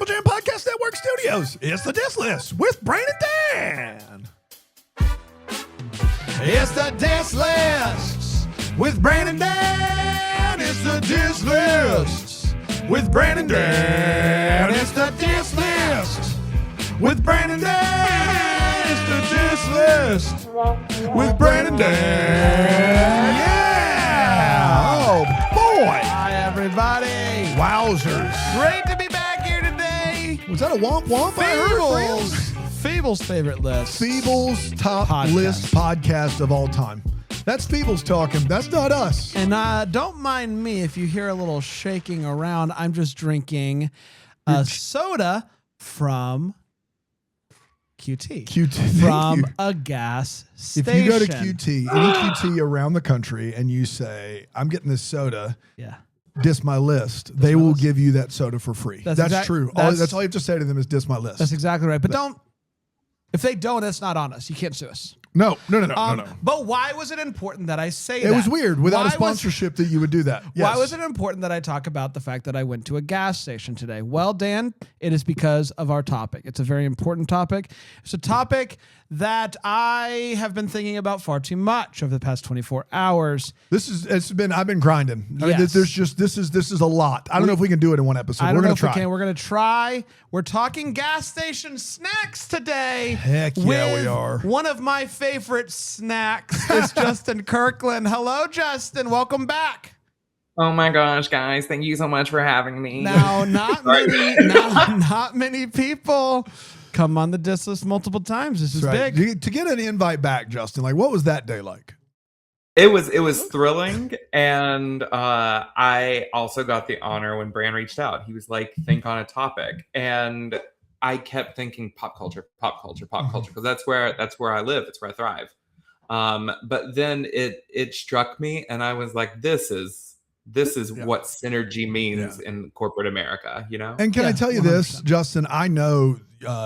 Jam Podcast Network studios. It's the Diss List with Brain and Dan. It's the Diss List with Brain and Dan. It's the Diss List with Brain and Dan. It's the Diss List with Brain and Dan. It's the Diss List with Brain and Dan. Yeah! Oh boy! Hi everybody! Wowzers! Great to be back here today. Was that a womp womp? Feeble's favorite list. Feeble's top Podcast. list podcast of all time. That's Feeble's talking. That's not us. And don't mind me if you hear a little shaking around. I'm just drinking a soda from QT. From a gas station. If you go to QT, any QT around the country, and you say, I'm getting this soda, diss my list, they will give you that soda for free. That's true. That's all you have to say to them is diss my list. That's exactly right. But if they don't, it's not on us. You can't sue us. No. But why was it important that I say that? It was weird without a sponsorship that you would do that. Yes. Why was it important that I talk about the fact that I went to a gas station today? Well, Dan, it is because of our topic. It's a very important topic. It's a topic that I have been thinking about far too much over the past 24 hours. I've been grinding. I mean, Yes. this is a lot. I don't know if we can do it in one episode. We're going to try. We're going to try. We're talking gas station snacks today. Heck yeah, we are. One of my favorite snacks is Justin Kirkland. Hello, Justin. Welcome back. Oh my gosh, guys. Thank you so much for having me. Now, not many people come on the diss list multiple times. This is big. To get an invite back, Justin, like what was that day like? It was thrilling, and I also got the honor when Bran reached out. He was like, think on a topic, and I kept thinking pop culture, because that's where I live. It's where I thrive. But then it struck me, and I was like, this is what synergy means in corporate America, you know? And can I tell you 100%. This, Justin? I know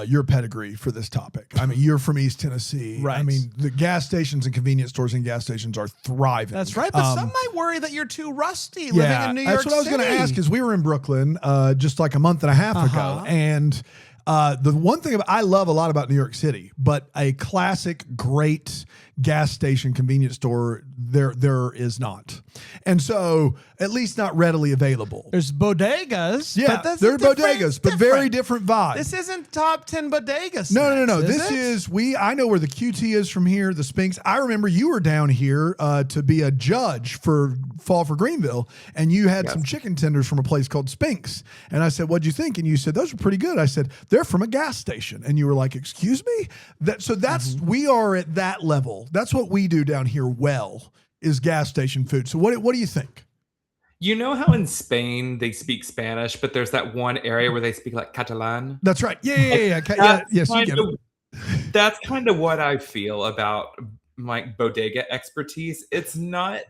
your pedigree for this topic. I mean, you're from East Tennessee. Right. I mean, the gas stations and convenience stores and gas stations are thriving. That's right. But some might worry that you're too rusty living in New York City. That's what I was going to ask, is we were in Brooklyn just like a month and a half ago. And the one thing I love a lot about New York City, but a classic great gas station convenience store there is not. And so at least not readily available. There's bodegas. Yeah, they're bodegas, but very different vibe. This isn't top 10 bodegas. No. I know where the QT is from here, the Spinks. I remember you were down here to be a judge for Fall for Greenville, and you had some chicken tenders from a place called Spinks. And I said, what'd you think? And you said, those are pretty good. I said, they're from a gas station. And you were like, excuse me? We are at that level. That's what we do down here is gas station food. So what do you think? You know how in Spain they speak Spanish, but there's that one area where they speak like Catalan? That's right. Yeah. Yes, you get it. That's kind of what I feel about my bodega expertise. It's not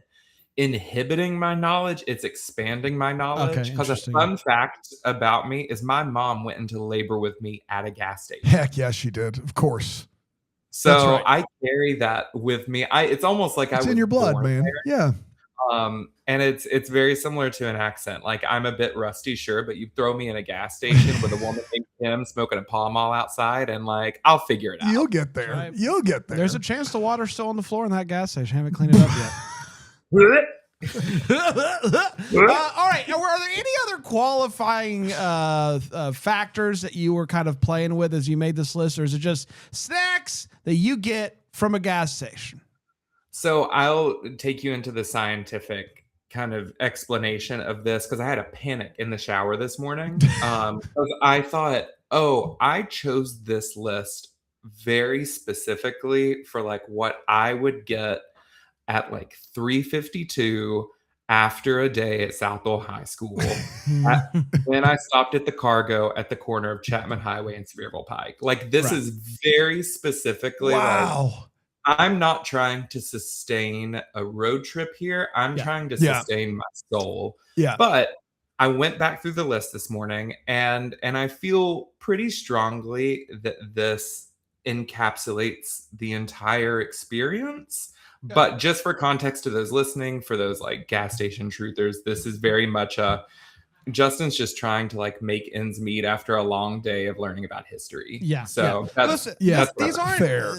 inhibiting my knowledge, it's expanding my knowledge. Because a fun fact about me is my mom went into labor with me at a gas station. Heck yes, she did. Of course. So I carry that with me. It's almost like it's in your blood, man. There. Yeah. And it's very similar to an accent. Like, I'm a bit rusty, sure, but you throw me in a gas station with a woman named Kim smoking a Pall Mall outside, and like, I'll figure it out. You'll get there. Right. You'll get there. There's a chance the water's still on the floor in that gas station. I haven't cleaned it up yet. All right. Are there any other qualifying factors that you were kind of playing with as you made this list, or is it just snacks that you get from a gas station? So I'll take you into the scientific kind of explanation of this, because I had a panic in the shower this morning. I thought, I chose this list very specifically for like what I would get at like 3:52 after a day at Southall High School when I stopped at the Cargo at the corner of Chapman Highway and Sevierville Pike. Like, this is very specifically like, I'm not trying to sustain a road trip here. I'm trying to sustain my soul. Yeah. But I went back through the list this morning, and I feel pretty strongly that this encapsulates the entire experience. Yeah. But just for context to those listening, for those like gas station truthers, this is very much a Justin's just trying to like make ends meet after a long day of learning about history. Yeah. So Listen, these aren't fair.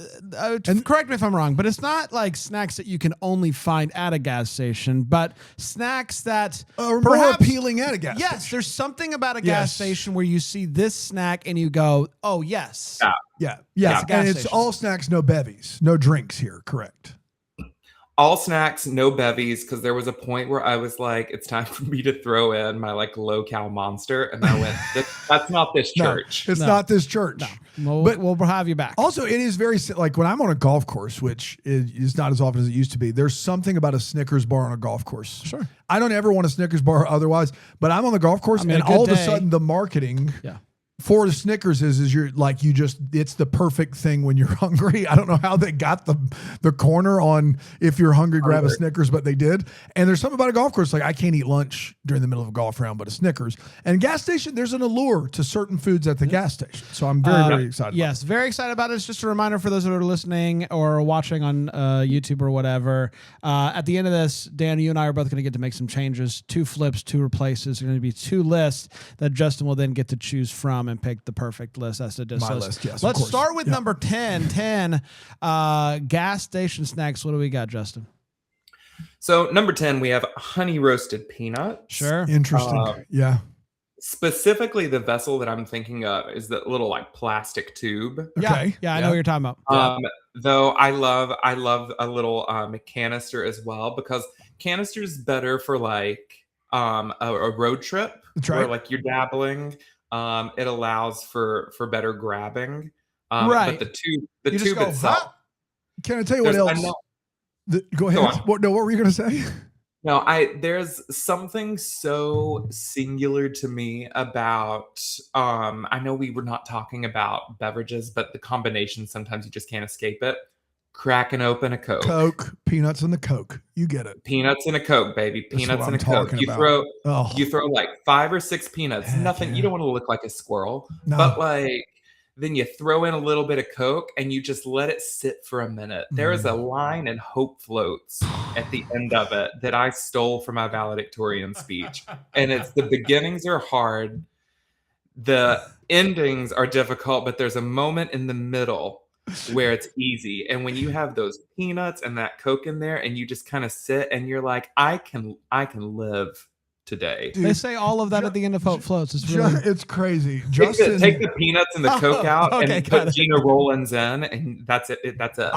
Correct me if I'm wrong, but it's not like snacks that you can only find at a gas station, but snacks that are more perhaps appealing at a gas station. Yes, there's something about a gas station where you see this snack and you go, "Oh yes." Yeah. It's a gas And it's station. all snacks, no bevies, no drinks here. Correct. All snacks, no bevies, because there was a point where I was like, it's time for me to throw in my like low-cal monster. And I went, that's not this church. It's not this church. No. We'll have you back. Also, it is very, like when I'm on a golf course, which is not as often as it used to be, there's something about a Snickers bar on a golf course. Sure. I don't ever want a Snickers bar otherwise, but I'm on the golf course and all of a sudden the marketing for the Snickers is you're like, it's the perfect thing when you're hungry. I don't know how they got the corner on if you're hungry, grab a Snickers, but they did. And there's something about a golf course. Like I can't eat lunch during the middle of a golf round, but a Snickers. And gas station, there's an allure to certain foods at the gas station. So I'm very, very excited. Yes, very excited about it. It's just a reminder for those that are listening or watching on YouTube or whatever. At the end of this, Dan, you and I are both going to get to make some changes. 2 flips, 2 replaces. There are going to be 2 lists that Justin will then get to choose from and pick the perfect list as to My list, yes. Let's start with number 10. 10 gas station snacks. What do we got, Justin? So number 10, we have honey roasted peanuts. Sure. Interesting. Yeah. Specifically, the vessel that I'm thinking of is the little like plastic tube. Okay. Yeah, I know what you're talking about. Though I love a little canister as well, because canister's better for like a road trip. That's right. Where like you're dabbling. It allows for better grabbing. Right. But the tube itself. Huh? Can I tell you what else? Go ahead. What were you going to say? No, there's something so singular to me about I know we were not talking about beverages, but the combination, sometimes you just can't escape it. Cracking open a Coke. Peanuts in the Coke. You get it. Peanuts in a Coke, baby. Peanuts in a Coke. You throw like 5 or 6 peanuts. Nothing. You don't want to look like a squirrel. No. But like then you throw in a little bit of Coke and you just let it sit for a minute. There is a line in Hope Floats at the end of it that I stole from my valedictorian speech. And it's the beginnings are hard. The endings are difficult, but there's a moment in the middle where it's easy. And when you have those peanuts and that Coke in there and you just kind of sit and you're like, I can live today. Dude, they say all of that at the end of Hope Floats. It's crazy. Justin, take the peanuts and the Coke out and put Gina Rollins in, and that's it. That's it.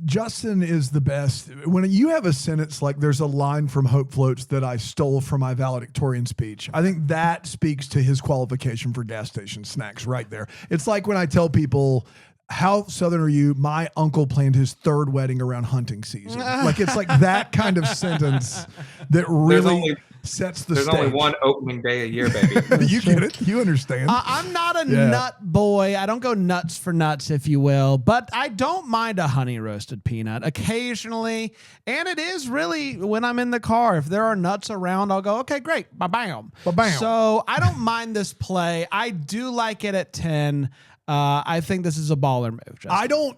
Justin is the best. When you have a sentence like there's a line from Hope Floats that I stole from my valedictorian speech, I think that speaks to his qualification for gas station snacks right there. It's like when I tell people, how Southern are you? My uncle planned his 3rd wedding around hunting season. Like it's like that kind of sentence that really sets the stage. There's only one opening day a year, baby. You get it. You understand. I'm not a nut boy. I don't go nuts for nuts, if you will, but I don't mind a honey roasted peanut occasionally. And it is really when I'm in the car, if there are nuts around, I'll go, okay, great. Ba-bam. Ba-bam. So I don't mind this play. I do like it at 10. I think this is a baller move, Justin.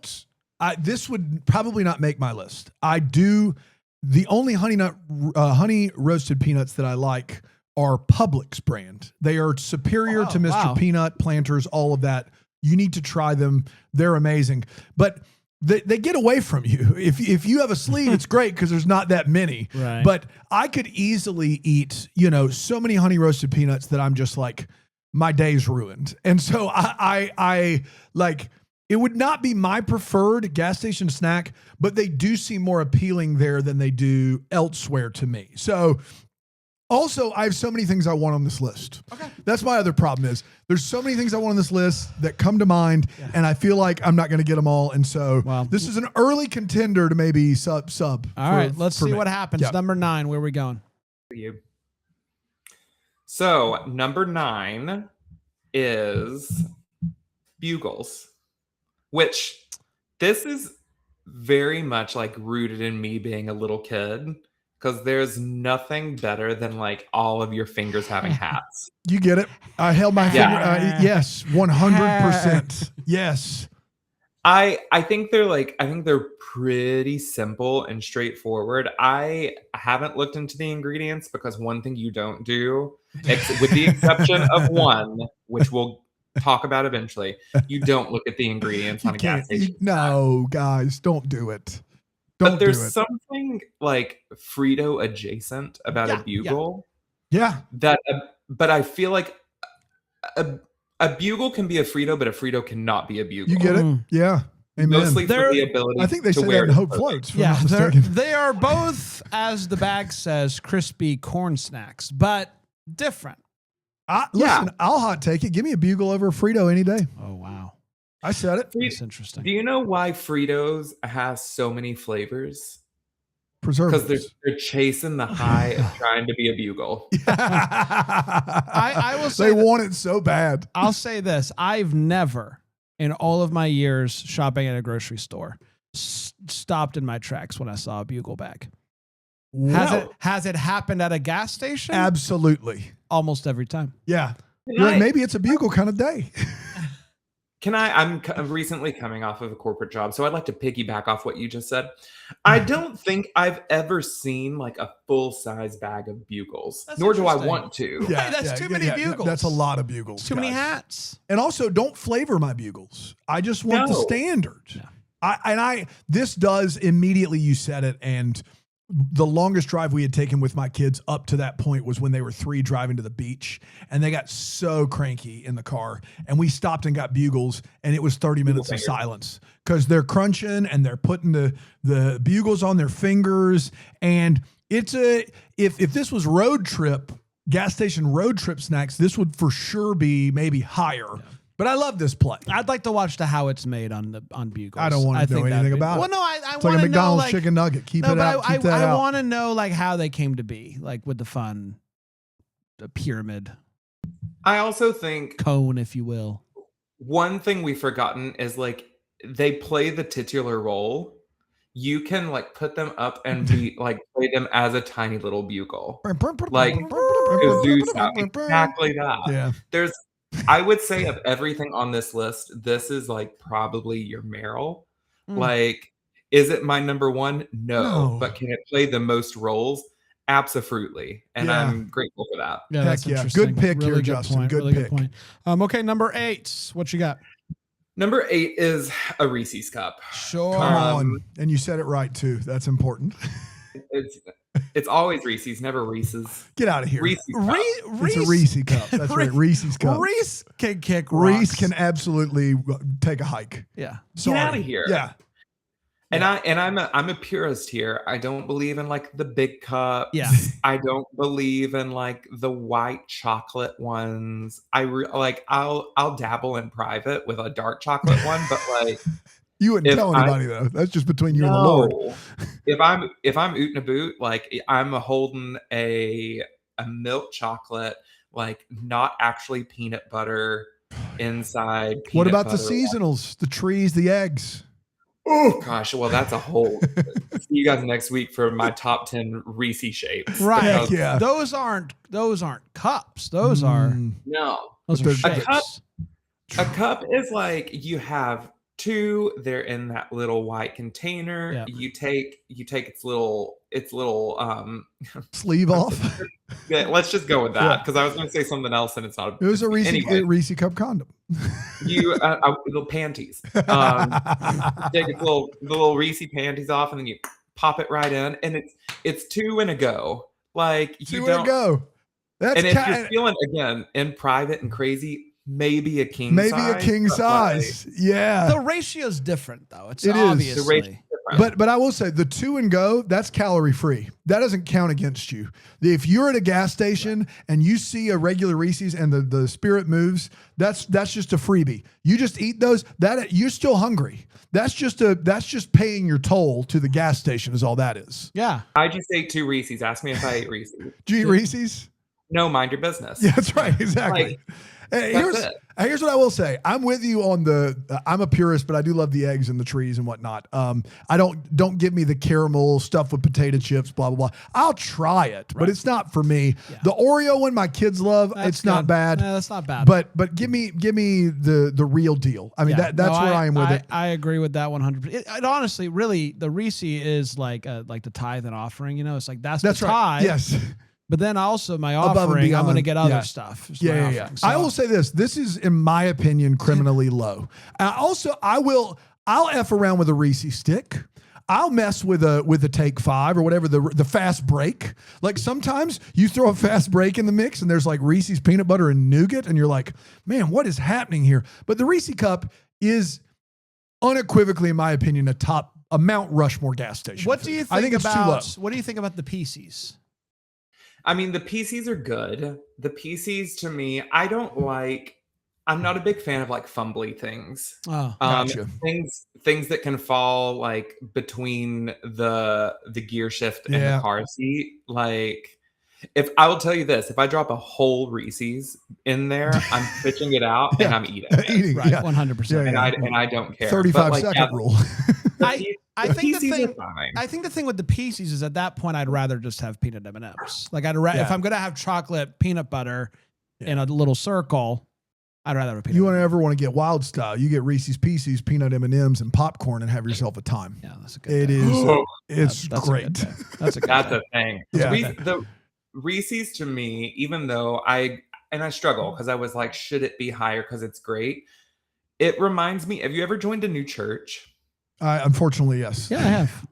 This would probably not make my list. I do. The only honey roasted peanuts that I like are Publix brand. They are superior to Mr. Peanut, Planters, all of that. You need to try them. They're amazing. But they get away from you. If you have a sleeve, it's great because there's not that many. Right. But I could easily eat, so many honey roasted peanuts that I'm just like, my day's ruined. And so I like, it would not be my preferred gas station snack, but they do seem more appealing there than they do elsewhere to me. So also I have so many things I want on this list. Okay. That's my other problem is there's so many things I want on this list that come to mind and I feel like I'm not going to get them all. And so this is an early contender to maybe sub. All right. Let's see what happens. Yep. Number 9, where are we going? For you. So number 9 is Bugles, which this is very much like rooted in me being a little kid, because there's nothing better than like all of your fingers having hats. You get it. I held my finger. Yes, 100%. Yes. I think they're pretty simple and straightforward. I haven't looked into the ingredients because one thing you don't do, with the exception of one, which we'll talk about eventually, you don't look at the ingredients on a gas station. No, guys, don't do it. But there's something like Frito adjacent about a bugle. Yeah. But I feel like a bugle can be a Frito, but a Frito cannot be a bugle. You get it? Yeah. Amen. Mostly for the ability I think they to say wear that in Hope Floats. Yeah, they are both, as the bag says, crispy corn snacks, but different. Listen, I'll hot take it. Give me a bugle over a Frito any day. Oh, wow. I said it. That's interesting. Do you know why Fritos has so many flavors? Preservatives. Because they're chasing the high of trying to be a bugle. I will say they want it so bad. I'll say this. I've never, in all of my years shopping at a grocery store, stopped in my tracks when I saw a bugle bag. Has it happened at a gas station? Absolutely. Almost every time. Yeah. Maybe it's a bugle kind of day. I'm recently coming off of a corporate job, so I'd like to piggyback off what you just said. I don't think I've ever seen like a full-size bag of bugles, nor do I want to. Yeah, that's too many bugles. That's a lot of bugles. Too many hats. And also, don't flavor my bugles. I just want the standard. Yeah. This does immediately, you said it, and the longest drive we had taken with my kids up to that point was when they were 3 driving to the beach, and they got so cranky in the car, and we stopped and got bugles, and it was 30 minutes of silence because they're crunching and they're putting the bugles on their fingers. And it's if this was gas station road trip snacks, this would for sure be maybe higher. Yeah. But I love this play. I'd like to watch how it's made on Bugles. I don't want to know anything about it. Well, no, I it's want like to a McDonald's know, chicken nugget. Keep it out. I want to know how they came to be, with the pyramid. I also think cone, if you will. One thing we've forgotten is they play the titular role. You can put them up and be play them as a tiny little bugle, exactly that. Yeah. I would say of everything on this list, this is probably your Meryl. Is it my number one? No. But can it play the most roles? Absolutely. And I'm grateful for that. Yeah, that's interesting. Good pick really here, Justin. Good pick. Point. Okay, number 8. What you got? Number 8 is a Reese's cup. Sure. Come on. And you said it right too. That's important. It's always Reese's, never Reese's. Get out of here. It's a Reese cup. That's right. Reese's cup. Reese can kick rocks. Reese can absolutely take a hike. Yeah. Get out of here. Yeah. And I'm a purist here. I don't believe in the big cups. Yeah. I don't believe in the white chocolate ones. I'll dabble in private with a dark chocolate one, but you wouldn't tell anybody though. That's just between you and the Lord. If I'm ootin' a boot, I'm holding a milk chocolate, not actually peanut butter inside. What about the seasonals, the trees, the eggs? Oh gosh, well that's a whole. See you guys next week for my top 10 Reese shapes. Right? Yeah. Those aren't cups. Those are Those are shapes. A cup is you have 2. They're in that little white container. Yep. You take its little sleeve off. Yeah, let's just go with that because I was going to say something else and it's not. It was a Reese cup condom. You little panties. Take the little Reese panties off and then you pop it right in and it's 2 and a go. Two and a go. That's and if you're feeling again in private and crazy. Maybe a king size. Yeah. The ratio's different though. It obviously. Is. The ratio's different. But I will say the 2 and go, that's calorie free. That doesn't count against you. If you're at a gas station and you see a regular Reese's and the spirit moves, that's just a freebie. You just eat those, you're still hungry. That's just paying your toll to the gas station is all that is. Yeah. I just ate 2 Reese's. Ask me if I ate Reese's. Do you eat Reese's? No, mind your business. Yeah, that's right. Exactly. Here's what I will say. I'm with you on I'm a purist, but I do love the eggs and the trees and whatnot. I don't give me the caramel stuff with potato chips, blah, blah, blah. I'll try it, but it's not for me. Yeah. The Oreo one my kids love, it's not bad. No, that's not bad. But give me the real deal. I mean, that's where I am with it. I agree with that 100%. It honestly, really, the Reese is like the tithe and offering, it's like, that's the tithe. Yes. But then also my offering, I'm going to get other stuff. Yeah. So. I will say this is, in my opinion, criminally low. I'll F around with a Reese stick. I'll mess with a Take 5 or whatever, the fast break. Like sometimes you throw a fast break in the mix and there's like Reese's peanut butter and nougat and you're like, man, what is happening here? But the Reese cup is unequivocally, in my opinion, a Mount Rushmore gas station. What do you think what do you think about the PCs? I mean, the PCs are good. The PCs to me, I'm not a big fan of like fumbly things. Oh, gotcha. Things that can fall like between the gear shift and the car seat. Like, I will tell you this, if I drop a whole Reese's in there, I'm pitching it out and I'm eating it. Right, 100%. And I don't care. 35-second rule. I think the thing with the PCs is at that point I'd rather just have peanut M&Ms. Like if I'm gonna have chocolate peanut butter in a little circle, I'd rather have a peanut. You ever want to get wild style? You get Reese's Pieces, peanut M&Ms, and popcorn, and have yourself a time. Yeah, that's a good. It's great. That's a thing. Yeah. The Reese's to me, even though I struggle because I was like, should it be higher because it's great? It reminds me. Have you ever joined a new church? Unfortunately, yes. Yeah, I have.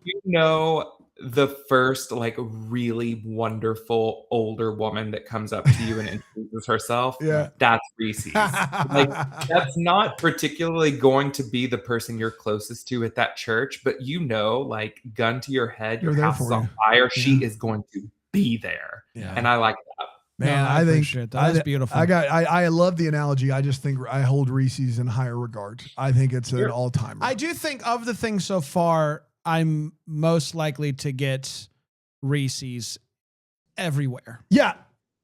The first like really wonderful older woman that comes up to you and introduces herself. Yeah, that's Reese's. Like that's not particularly going to be the person you're closest to at that church, but like gun to your head, your house is on fire. Yeah. She is going to be there. Yeah, and I like that. Man, I think that's beautiful. I love the analogy. I just think I hold Reese's in higher regard. I think it's an all-timer. I do think of the things so far, I'm most likely to get Reese's everywhere. Yeah.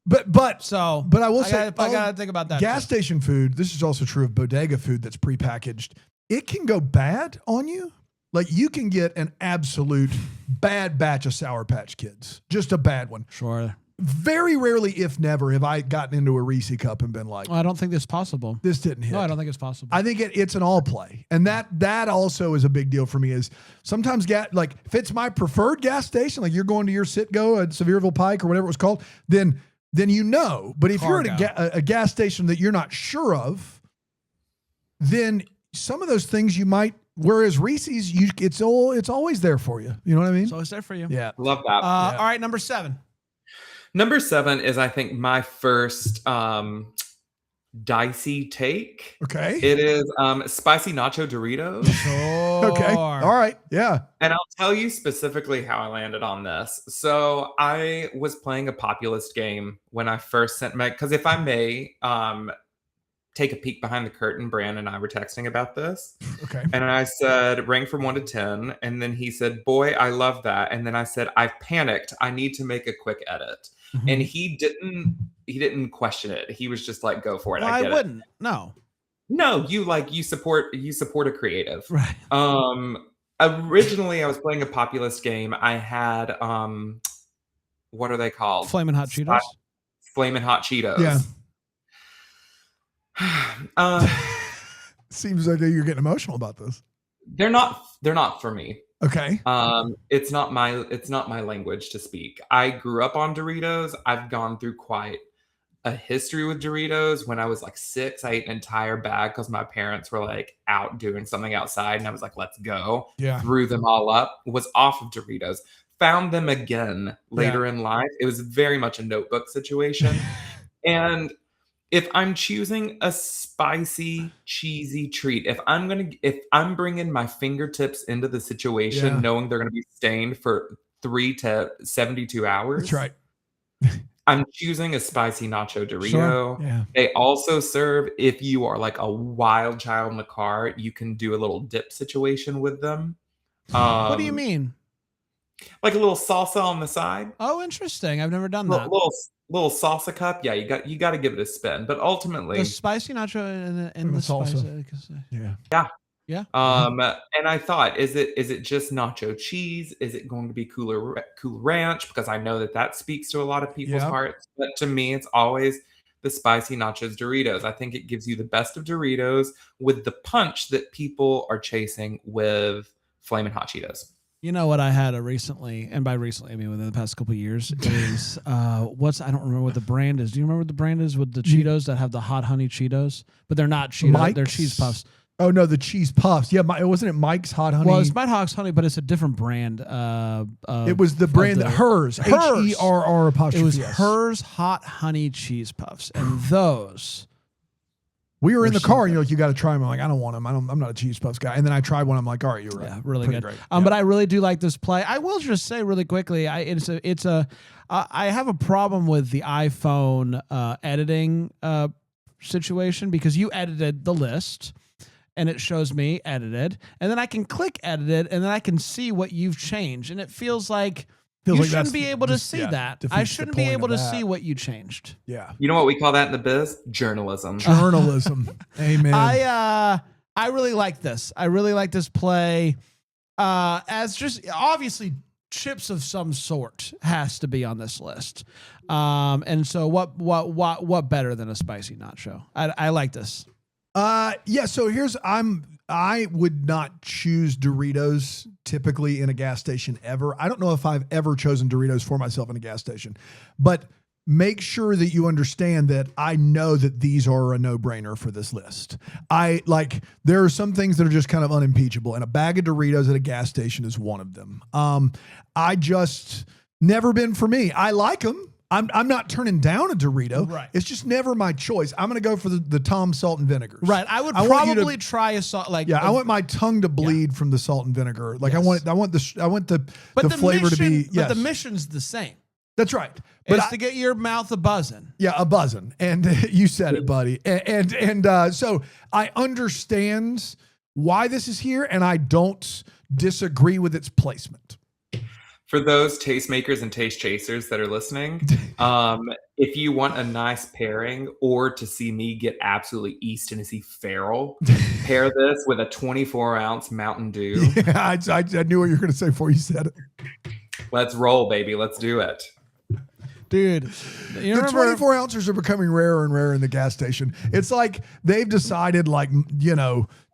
But I will say, I gotta think about that. Gas station food, this is also true of bodega food that's prepackaged. It can go bad on you. Like you can get an absolute bad batch of Sour Patch Kids. Just a bad one. Sure. Very rarely, if never, have I gotten into a Reese cup and been like, I don't think this is possible. This didn't hit. No, I don't think it's possible. I think it's an all play. And that also is a big deal for me is sometimes if it's my preferred gas station, like you're going to your sit-go at Sevierville Pike or whatever it was called, then But if you're at a gas station that you're not sure of, then some of those things you might, whereas Reese's, it's always there for you. You know what I mean? It's always there for you. Yeah. Love that. All right, number 7. Number 7 is, I think, my first dicey take. Okay. It is spicy nacho Doritos. Sure. Okay. All right. Yeah. And I'll tell you specifically how I landed on this. So I was playing a populist game when I first sent because if I may take a peek behind the curtain, Brandon and I were texting about this. Okay. And I said, rank from 1 to 10. And then he said, boy, I love that. And then I said, I've panicked. I need to make a quick edit. Mm-hmm. And he didn't question it. He was just like, go for it. Well, I wouldn't. No, you support a creative. Right. Originally I was playing a populist game. I had what are they called? Flamin' Hot Cheetos. Flamin' Hot Cheetos. Yeah. Seems like you're getting emotional about this. They're not for me. Okay. It's not my language to speak. I grew up on Doritos. I've gone through quite a history with Doritos. When I was like 6, I ate an entire bag because my parents were like out doing something outside, and I was like, "Let's go!" Yeah. Threw them all up. Was off of Doritos. Found them again later in life. It was very much a Notebook situation, and if I'm choosing a spicy, cheesy treat, if I'm bringing my fingertips into the situation, knowing they're going to be stained for 3 to 72 hours. That's right. I'm choosing a spicy nacho Dorito. Sure. Yeah. They also serve, if you are like a wild child in the car, you can do a little dip situation with them. What do you mean? Like a little salsa on the side. Oh, interesting. I've never done that. little salsa cup, yeah, you got to give it a spin. But ultimately, The spicy nacho and the the salsa. spicy. Yeah. yeah. Yeah. And I thought, is it just nacho cheese? Is it going to be Cool Ranch? Because I know that speaks to a lot of people's Yeah. hearts. But to me, it's always the spicy nachos Doritos. I think it gives you the best of Doritos with the punch that people are chasing with Flamin' Hot Cheetos. You know what I had recently, and by recently I mean within the past couple of years, is I don't remember what the brand is. Do you remember what the brand is with the Cheetos that have the hot honey Cheetos, but they're not Cheetos, Mike's? they're cheese puffs. Oh no, the cheese puffs. Yeah, wasn't it Mike's Hot Honey? Well, it's Mike's Honey, but it's a different brand. It was the brand that Hers. HERR apostrophe. It was S. Hers Hot Honey Cheese Puffs, and those. We were in the so car, and good. you're like, "You got to try them." I'm like, "I don't want them. I'm not a cheese puffs guy." And then I tried one. I'm like, "All right, you're right. Yeah, really Pretty good. Great. But I really do like this play. I will just say really quickly, I have a problem with the iPhone editing situation because you edited the list. And it shows me edited, and then I can click edited, and then I can see what you've changed. And it feels like you shouldn't be able to see that. I shouldn't be able to see what you changed. Yeah. You know what we call that in the biz? Journalism. Journalism. Amen. I really like this. I really like this play. As just obviously chips of some sort has to be on this list. And so what better than a spicy nacho? I like this. Yeah, so I would not choose Doritos typically in a gas station ever. I don't know if I've ever chosen Doritos for myself in a gas station, but make sure that you understand that I know that these are a no-brainer for this list. There are some things that are just kind of unimpeachable, and a bag of Doritos at a gas station is one of them. I just never been for me. I like them. I'm not turning down a Dorito. Right. It's just never my choice. I'm going to go for the Tom salt and vinegars. Right. I would probably try a salt I want my tongue to bleed from the salt and vinegar. Like Yes. I want the flavor to be. Yes. But the mission's the same. That's right. But It's to get your mouth a buzzing. Yeah, a buzzing. And you said it, buddy. And so I understand why this is here, and I don't disagree with its placement. For those tastemakers and taste chasers that are listening, if you want a nice pairing or to see me get absolutely East Tennessee feral, pair this with a 24-ounce Mountain Dew. Yeah, I knew what you were going to say before you said it. Let's roll, baby. Let's do it. Dude, you The remember 24 ounces are becoming rarer and rarer in the gas station. It's like they've decided,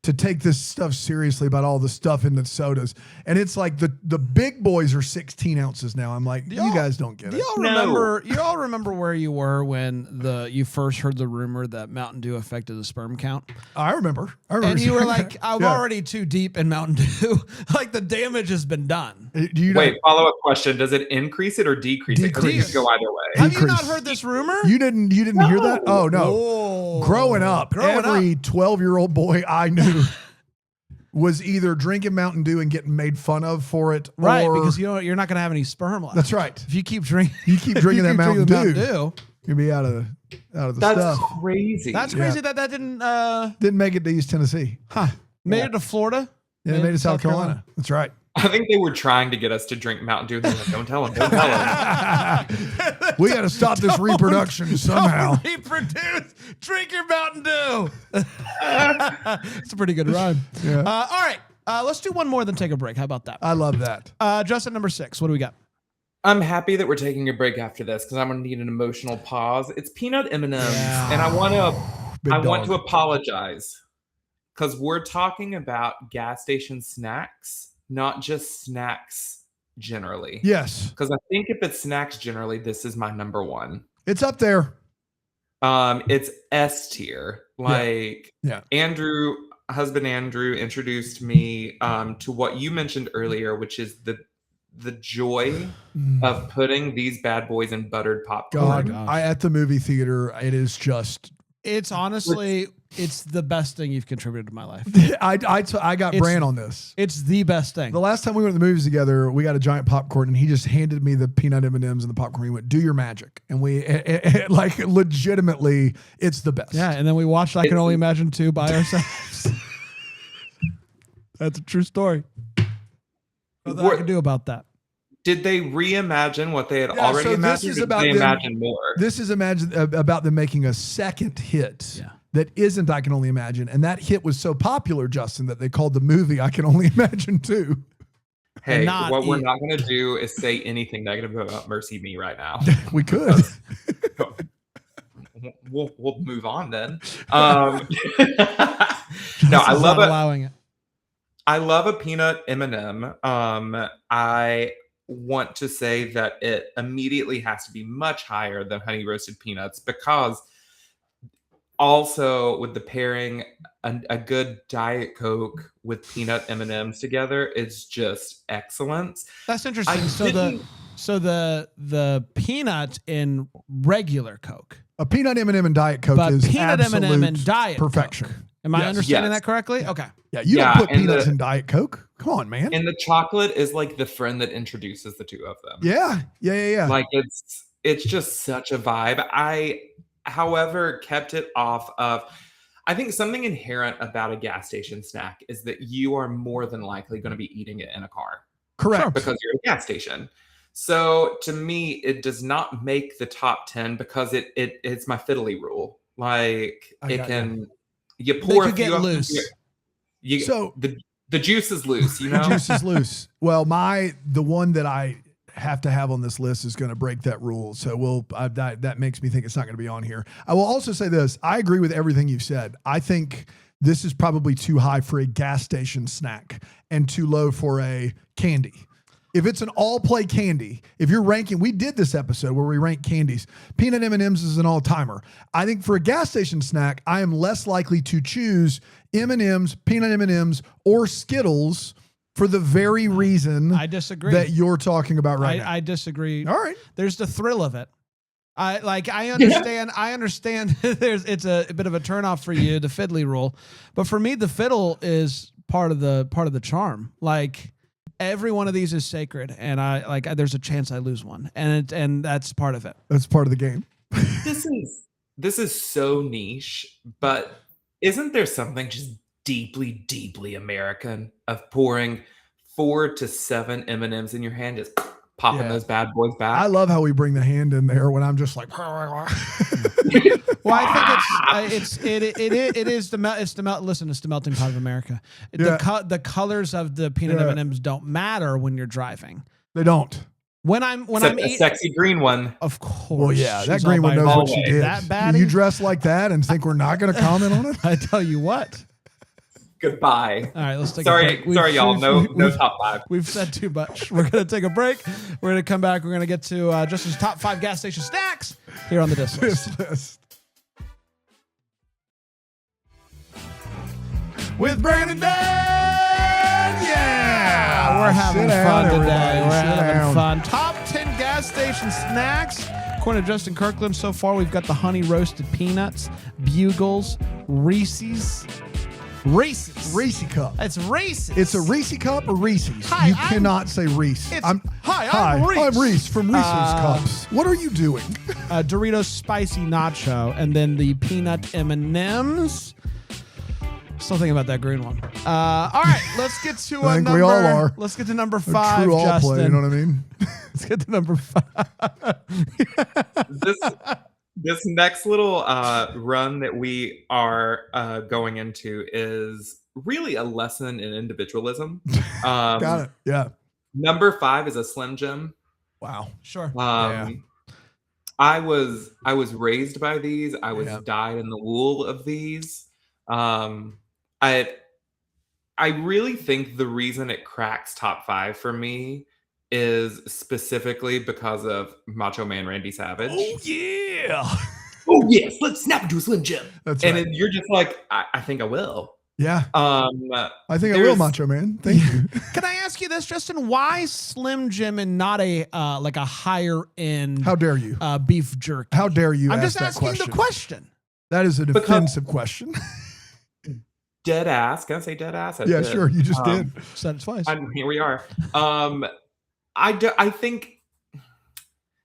to take this stuff seriously about all the stuff in the sodas. And it's like the big boys are 16 ounces now. I'm like, you guys don't get it. You all remember where you were when you first heard the rumor that Mountain Dew affected the sperm count? I remember. And you were like, I'm already too deep in Mountain Dew. Like the damage has been done. Wait, follow-up question. Does it increase it or decrease it? Because it Decrease. could go either way. Have you not heard this rumor? You didn't hear that? Oh no. Whoa. Growing up, every 12-year-old boy I knew was either drinking Mountain Dew and getting made fun of for it, Right, or because you're not going to have any sperm left. that's right. If you keep drinking, That Mountain Dew, Dew. you'll be out of the That's stuff. crazy. That's crazy that didn't Didn't make it to East Tennessee. made it to Florida. Yeah, they made it to South Carolina. That's right. I think they were trying to get us to drink Mountain Dew. They're like, don't tell them. Don't tell them. We got to stop this reproduction somehow. Don't reproduce. Drink your Mountain Dew. It's a pretty good rhyme. Yeah. All right. Let's do one more, then take a break. How about that? I love that. Justin, number 6. What do we got? I'm happy that we're taking a break after this because I'm going to need an emotional pause. It's peanut M&Ms, and I want to apologize because we're talking about gas station snacks, not just snacks generally. Yes. Because I think if it's snacks generally, this is my number one. It's up there. It's S tier. Yeah. Husband Andrew introduced me to what you mentioned earlier, which is the joy of putting these bad boys in buttered popcorn. God, at the movie theater, it is just. It's honestly, it's the best thing you've contributed to my life. I got Bran on this. It's the best thing. The last time we went to the movies together, we got a giant popcorn, and he just handed me the peanut M&Ms and the popcorn. He went, "Do your magic," and we legitimately, it's the best. Yeah, and then we watched I Can Only Imagine 2 by ourselves. That's a true story. Nothing I can do about that. Did they reimagine what they had already so imagined? this is or about did they them, imagine more? This is about them making a second hit that isn't I Can Only Imagine. And that hit was so popular, Justin, that they called the movie I Can Only Imagine 2. Hey, what we're not going to do is say anything negative about Mercy Me right now. We could. We'll move on then. No, I love it. Allowing it. I love a peanut M&M. I want to say that it immediately has to be much higher than honey roasted peanuts, because also with the pairing, a good Diet Coke with peanut M&Ms together is just excellent. That's interesting. So the peanut in regular Coke. A peanut M&M and Diet Coke is peanut absolute M&M and Diet perfection. Coke. Am I understanding that correctly? Okay. Yeah, you don't put peanuts in Diet Coke. Come on, man. And the chocolate is like the friend that introduces the two of them. Yeah. Like it's just such a vibe. I, however, kept it off of. I think something inherent about a gas station snack is that you are more than likely going to be eating it in a car. Correct. Because you're a gas station. So to me, it does not make the top 10 because it's my fiddly rule. Like you pour a few loose. The juice is loose, you know? The juice is loose. Well, the one that I have to have on this list is going to break that rule. So that makes me think it's not going to be on here. I will also say this. I agree with everything you've said. I think this is probably too high for a gas station snack and too low for a candy. If it's an all-play candy, if you're ranking, we did this episode where we rank candies. Peanut M&Ms is an all-timer. I think for a gas station snack, I am less likely to choose M&Ms, peanut M&Ms, or Skittles for the very reason I disagree that you're talking about right now. I disagree. All right. There's the thrill of it. I understand. I understand. It's a bit of a turnoff for you, the fiddly rule, but for me, the fiddle is part of the charm. Like, every one of these is sacred, and there's a chance I lose one, and that's part of it. That's part of the game. This is so niche, but isn't there something just deeply, deeply American of pouring 4 to 7 M&Ms in your hand, just popping those bad boys back? I love how we bring the hand in there when I'm just like. Well, I think it's the melting pot of America. The colors of the peanut M&Ms don't matter when you're driving. They don't. When I'm eating, sexy green one, of course. Well, yeah, that green one knows what she did. That baddie? You dress like that and think we're not going to comment on it? I tell you what. Goodbye. All right, let's take a break. Sorry, y'all. No top 5. We've said too much. We're going to take a break. We're going to come back. We're going to get to Justin's top 5 gas station snacks here on the Diss List. With Brandon Dan. Yeah. We're having fun today. We're having fun. Top 10 gas station snacks. According to Justin Kirkland, so far we've got the honey roasted peanuts, Bugles, Reese's. Reese cup. It's Reese's. It's a Reese cup or Reese's. Hi, you cannot say Reese. I'm Reese. I'm Reese from Reese's Cups. What are you doing? Doritos spicy nacho, and then the peanut M&Ms. Still thinking about that green one. All right, let's get to I think we all are. Let's get to number 5, true all Justin. play, you know what I mean? Let's get to number 5. This next little run that we are going into is really a lesson in individualism. Got it. Yeah. Number 5 is a Slim Jim. Wow. Sure. I was raised by these. I was dyed in the wool of these. I really think the reason it cracks top 5 for me is specifically because of Macho Man Randy Savage. Oh yeah. Oh yes, let's snap into a Slim Jim. That's right. And you're just like, I think I will. Yeah. I think I will, Macho Man. Thank you. Can I ask you this, Justin? Why Slim Jim and not a like a higher end? How dare you? Beef jerky. How dare you? I'm ask just asking question? the question. That is an offensive question. Dead ass. Can I say dead ass? Yeah, sure. You just did. Said it twice. Here we are. I think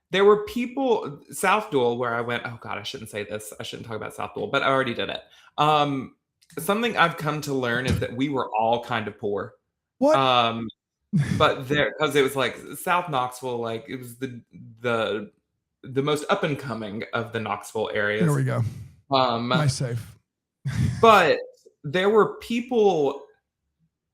there were people, South Duel, where I went, oh God, I shouldn't say this. I shouldn't talk about South Duel, but I already did it. Something I've come to learn is that we were all kind of poor. What? but there, because it was like South Knoxville, like it was the most up and coming of the Knoxville areas. There we go. My safe. But there were people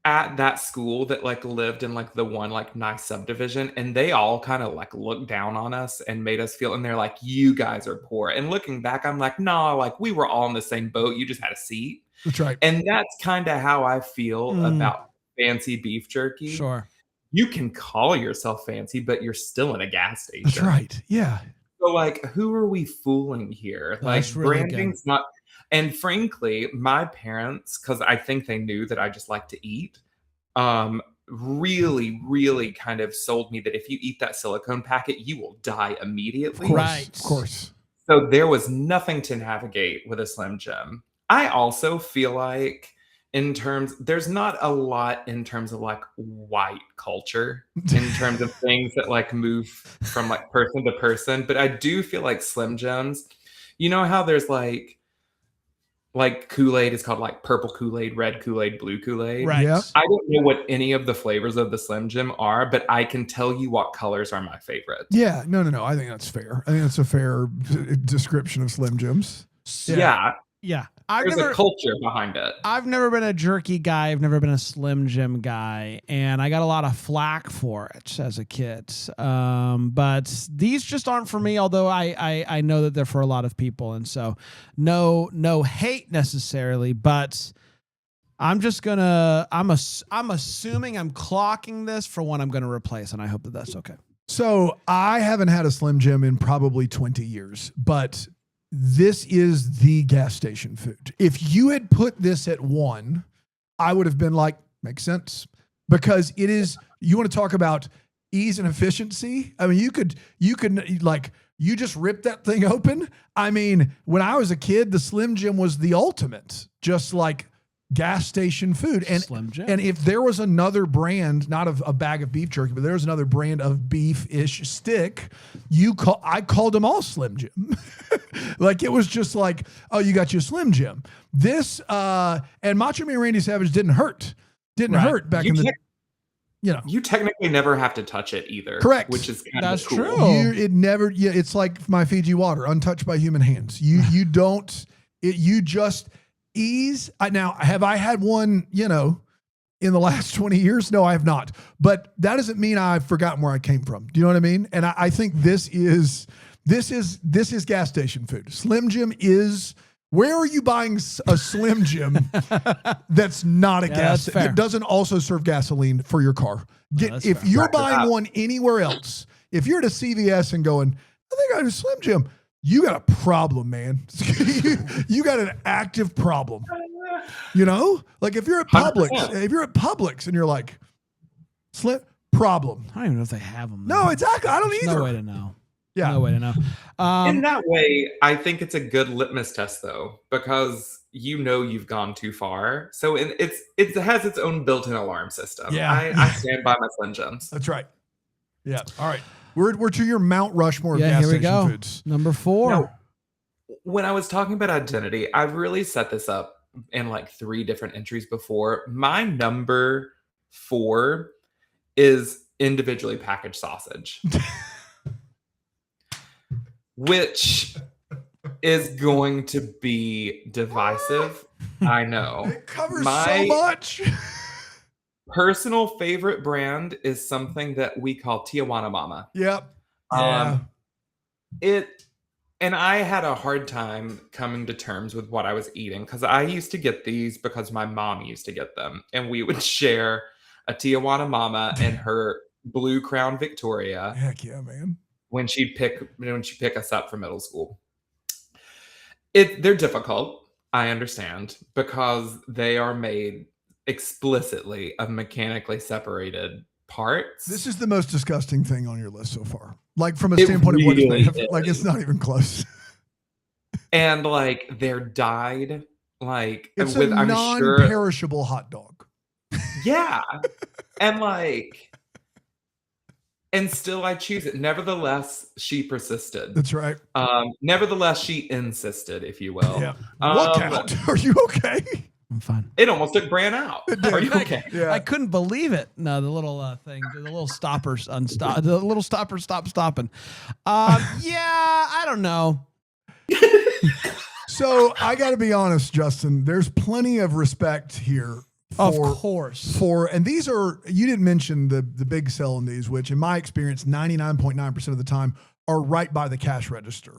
at that school that like lived in like the one like nice subdivision, and they all kind of like looked down on us and made us feel, and they're like, you guys are poor. And looking back, I'm like, no, like we were all in the same boat, you just had a seat. That's right. And that's kind of how I feel about fancy beef jerky. Sure. You can call yourself fancy, but you're still in a gas station. That's right. Yeah. So like, who are we fooling here? Like really branding's good. not. And frankly, my parents, because I think they knew that I just like to eat, really, really kind of sold me that if you eat that silicone packet, you will die immediately. Right. Of course. So there was nothing to navigate with a Slim Jim. I also feel like there's not a lot in terms of like white culture in terms of things that like move from like person to person. But I do feel like Slim Jims, you know how there's like Kool-Aid is called like purple Kool-Aid, red Kool-Aid, blue Kool-Aid. Right. Yep. I don't know what any of the flavors of the Slim Jim are, but I can tell you what colors are my favorite. Yeah. No. I think that's fair. I think that's a fair description of Slim Jims. Yeah. Yeah. There's a culture behind it. I've never been a jerky guy. I've never been a Slim Jim guy, and I got a lot of flack for it as a kid. But these just aren't for me. Although I know that they're for a lot of people, and so no hate necessarily. But I'm just gonna I'm assuming I'm clocking this for one I'm gonna replace, and I hope that that's okay. So I haven't had a Slim Jim in probably 20 years, but this is the gas station food. If you had put this at 1, I would have been like, makes sense. Because it is, you want to talk about ease and efficiency? I mean, you could like, you just rip that thing open. I mean, when I was a kid, the Slim Jim was the ultimate, just like gas station food. And Slim Jim. And if there was another brand, not of a bag of beef jerky, but there was another brand of beef-ish stick, I called them all Slim Jim. Like it was just like, oh, you got your Slim Jim. This and Macho Man Randy Savage didn't hurt back in the. You technically never have to touch it either. Correct. Which is kind That's of cool. true. It's like my Fiji water, untouched by human hands. You don't. You just ease. Now, have I had one? In the last 20 years? No, I have not. But that doesn't mean I've forgotten where I came from. Do you know what I mean? And I think this is gas station food. Slim Jim is. Where are you buying a Slim Jim that's not a gas that doesn't also serve gasoline for your car? If you're buying one anywhere else, if you're at a CVS and going, I think I have a Slim Jim, you got a problem, man. You got an active problem. Like if you're at Publix, and you're like, Slim problem. I don't even know if they have them. No, exactly. I don't either. No way to know. Yeah. No way to know. In that way, I think it's a good litmus test, though, because you've gone too far. So it has its own built-in alarm system. Yeah. I stand by my Slim Jims. That's right. Yeah. All right. We're to your Mount Rushmore of gas here we station go. foods. Number 4. Now, when I was talking about identity, I've really set this up in like 3 different entries before. My number 4 is individually packaged sausage. Which is going to be divisive. I know. It covers so much. Personal favorite brand is something that we call Tijuana Mama. Yep. And I had a hard time coming to terms with what I was eating because I used to get these because my mom used to get them, and we would share a Tijuana Mama and her Blue Crown Victoria. Heck yeah, man. When she'd pick us up for middle school. They're difficult, I understand, because they are made explicitly of mechanically separated parts. This is the most disgusting thing on your list so far. Like from a standpoint of what it's made of, like it's not even close. And like they're dyed like it's with a non-perishable hot dog. Yeah. And still I choose it. Nevertheless, she persisted. That's right. Nevertheless, she insisted, if you will. Yeah. Look out. Are you okay? I'm fine. It almost took Bran out. Are you okay? Yeah. I couldn't believe it. No, the little thing, the little stoppers unstop, the little stopper stop stopping. Yeah, I don't know. So I got to be honest, Justin. There's plenty of respect here. Of course. And these are, you didn't mention the big sell in these, which in my experience, 99.9% of the time are right by the cash register.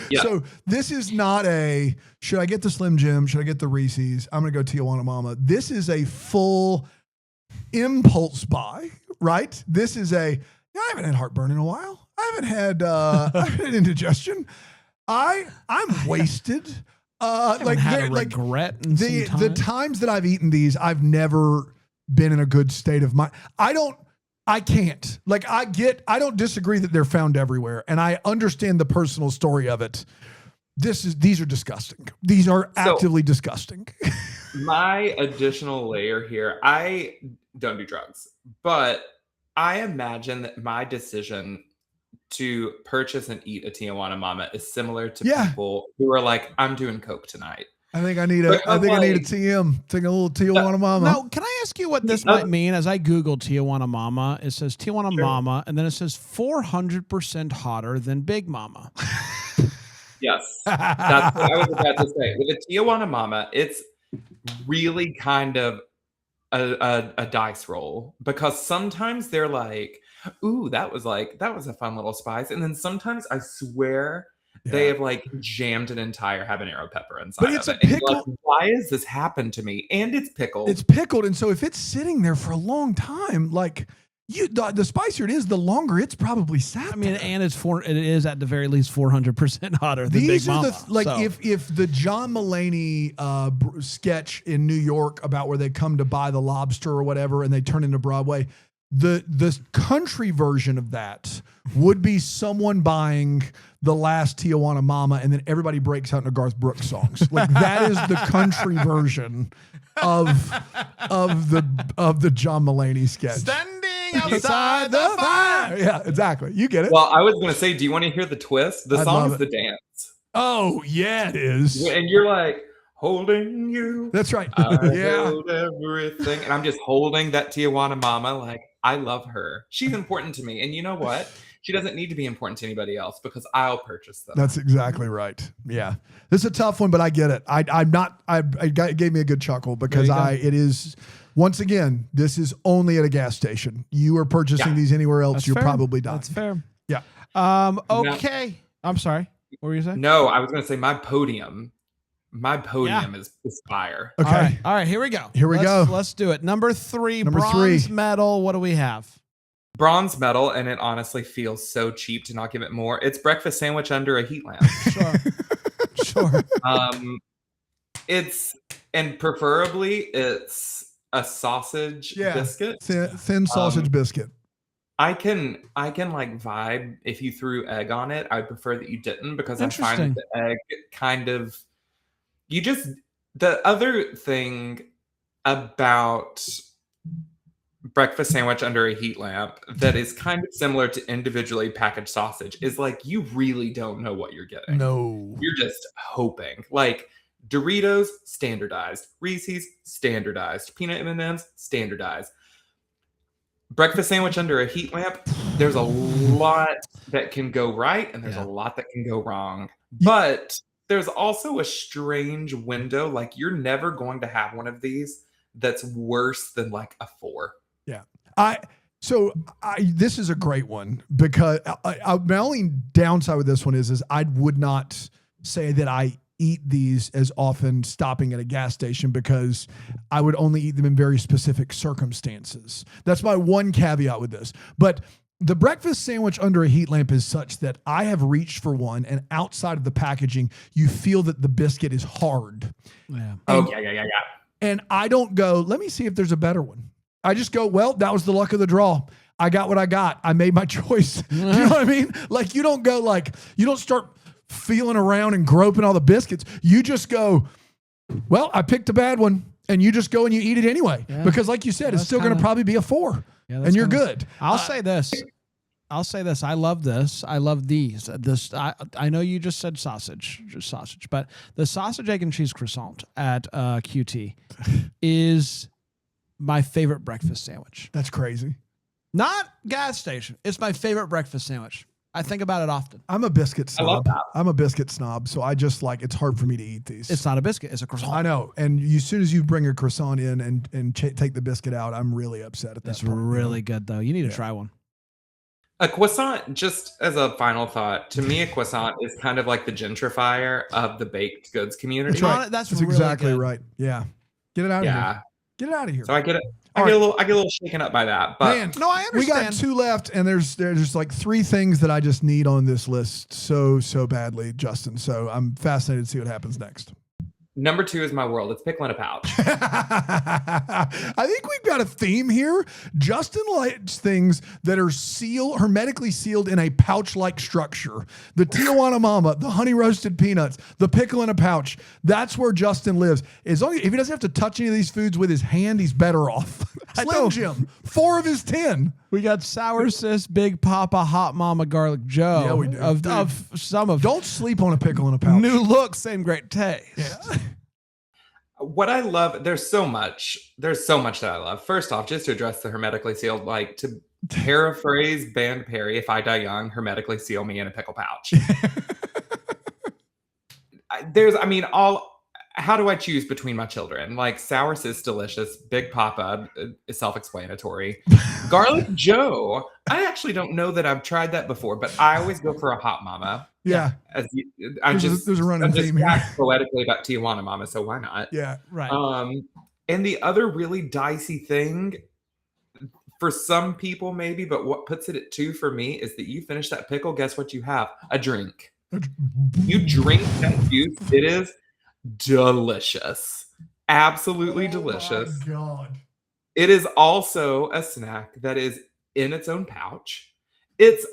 Yeah. So this is not a, should I get the Slim Jim? Should I get the Reese's? I'm going to go Tijuana Mama. This is a full impulse buy, right? This is I haven't had heartburn in a while. I haven't had indigestion. I'm wasted. Like had a regret in some time. The times that I've eaten these, I've never been in a good state of mind. I can't. Like I don't disagree that they're found everywhere, and I understand the personal story of it. These are disgusting. These are actively disgusting. My additional layer here, I don't do drugs, but I imagine that my decision to purchase and eat a Tijuana Mama is similar to people who are like, I'm doing Coke tonight. I think I need a TM. Take a little Tijuana Mama. No, can I ask you what this might mean? As I Googled Tijuana Mama, it says Tijuana Mama, and then it says 400% hotter than Big Mama. Yes. That's what I was about to say. With a Tijuana Mama, it's really kind of a dice roll, because sometimes they're like, ooh, that was a fun little spice. And then sometimes I swear they have like jammed an entire habanero pepper inside. But it's of a it. pickle. Like, why has this happened to me? And it's pickled. It's pickled. And so if it's sitting there for a long time, like the spicier it is, the longer it's probably sat I mean, there. and it is at the very least 400% hotter than Big Mama. If the John Mulaney sketch in New York about where they come to buy the lobster or whatever and they turn into Broadway, the country version of that would be someone buying the last Tijuana Mama and then everybody breaks out into Garth Brooks songs. Like that is the country version of the John Mulaney sketch. Standing outside the fire. Yeah, exactly. You get it. Well, I was going to say, do you want to hear the twist? The song is the dance. Oh, yeah, it is. And you're like, holding you. That's right. I hold everything. And I'm just holding that Tijuana Mama. Like, I love her. She's important to me. And you know what? She doesn't need to be important to anybody else because I'll purchase them. That's exactly right. Yeah. This is a tough one, but I get it. It gave me a good chuckle because it is, once again, this is only at a gas station. You are purchasing these anywhere else, That's you're fair. probably dying. That's fair. Yeah. Okay. I'm sorry. What were you saying? No, I was going to say my podium is fire. Okay. All right. Here we go. Here we go. Let's do it. Number three, Number bronze three. medal. What do we have? Bronze medal, and it honestly feels so cheap to not give it more. It's breakfast sandwich under a heat lamp. Sure. And preferably it's a sausage biscuit. Thin sausage biscuit. I can like vibe if you threw egg on it. I'd prefer that you didn't because I find the egg kind of the other thing about breakfast sandwich under a heat lamp that is kind of similar to individually packaged sausage is like you really don't know what you're getting. No. You're just hoping. Like Doritos, standardized. Reese's, standardized. Peanut M&Ms, standardized. Breakfast sandwich under a heat lamp, there's a lot that can go right and there's a lot that can go wrong. But there's also a strange window. Like you're never going to have one of these that's worse than like a 4. Yeah. This is a great one because my only downside with this one is I would not say that I eat these as often stopping at a gas station because I would only eat them in very specific circumstances. That's my one caveat with this. But the breakfast sandwich under a heat lamp is such that I have reached for one, and outside of the packaging, you feel that the biscuit is hard. Yeah. Yeah. And I don't go, let me see if there's a better one. I just go, well, that was the luck of the draw. I got what I got. I made my choice. Do you know what I mean? Like you don't go you don't start feeling around and groping all the biscuits. You just go, well, I picked a bad one, and you just go and you eat it anyway. Yeah. Because like you said, it's still going to probably be a 4 and you're good. I'll say this. I'll say this. I love this. I love these. I know you just said sausage, but the sausage, egg, and cheese croissant at QT is my favorite breakfast sandwich. That's crazy. Not gas station. It's my favorite breakfast sandwich. I think about it often. I'm a biscuit snob. I love that. I'm a biscuit snob, so I just it's hard for me to eat these. It's not a biscuit. It's a croissant. I know. And as soon as you bring a croissant in and take the biscuit out, I'm really upset at that. It's really good, though. You need to try one. A croissant, just as a final thought, to me, a croissant is kind of like the gentrifier of the baked goods community. That's right. That's really exactly good. Right. Yeah. Get it out of here. Get it out of here. So I get it. I get a little shaken up by that. But man, no, I understand. We got 2 left, and there's like 3 things that I just need on this list so badly, Justin. So I'm fascinated to see what happens next. Number 2 is my world. It's pickle in a pouch. I think we've got a theme here. Justin likes things that are hermetically sealed in a pouch-like structure. The Tijuana Mama, the honey roasted peanuts, the pickle in a pouch. That's where Justin lives. If he doesn't have to touch any of these foods with his hand, he's better off. Slim Jim, 4 of his 10. We got Sour Sis, Big Papa, Hot Mama, Garlic Joe. Yeah, we do. Of some of. Don't sleep on a pickle in a pouch. New look, same great taste. Yeah. What I love, there's so much that I love. First off, just to address the hermetically sealed, like to paraphrase Band Perry, if I die young, hermetically seal me in a pickle pouch. How do I choose between my children? Like Sour Sis, delicious. Big Papa is self-explanatory. Garlic Joe, I actually don't know that I've tried that before, but I always go for a Hot Mama. Yeah. There's a running theme here. Poetically about Tijuana Mama, so why not? Yeah. Right. And the other really dicey thing, for some people maybe, but what puts it at 2 for me is that you finish that pickle, guess what you have? A drink. You drink that juice, it is delicious. Absolutely delicious. My God. It is also a snack that is in its own pouch. This